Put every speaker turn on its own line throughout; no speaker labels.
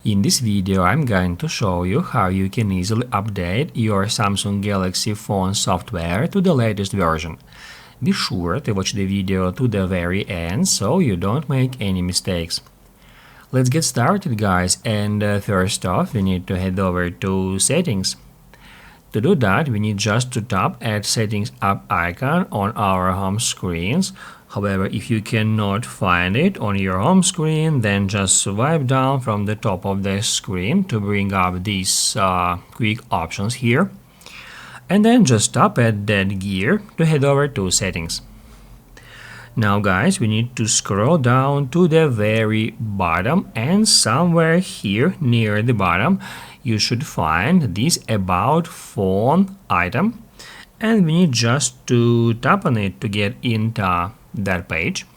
In this video, I'm going to show you how you can easily update your Samsung Galaxy phone software to the latest version. Be sure to watch the video to the very end so you don't make any mistakes. Let's get started, guys, and first off, we need to head over to Settings. To do that, we need just to tap at Settings App icon on our home screens. However, if you cannot find it on your home screen, then just swipe down from the top of the screen to bring up these quick options here. And then just tap at that gear to head over to Settings. Now guys, we need to scroll down to the very bottom, and somewhere here near the bottom you should find this About Phone item, and we need just to tap on it to get into that page.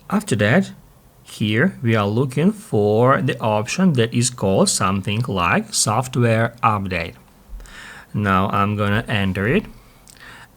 After that, here we are looking for the option that is called something like Software Update. Now I'm gonna enter it.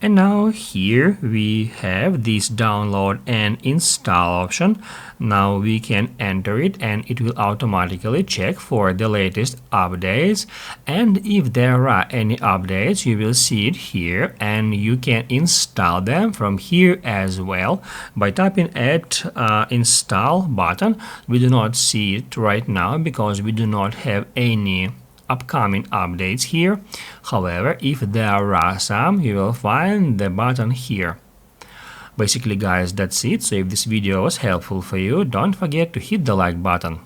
And now here we have this download and install option. Now we can enter it and it will automatically check for the latest updates, and if there are any updates you will see it here, and you can install them from here as well by tapping at install button. We do not see it right now because we do not have any upcoming updates here. However, if there are some, you will find the button here. Basically guys, that's it. So if this video was helpful for you, don't forget to hit the like button.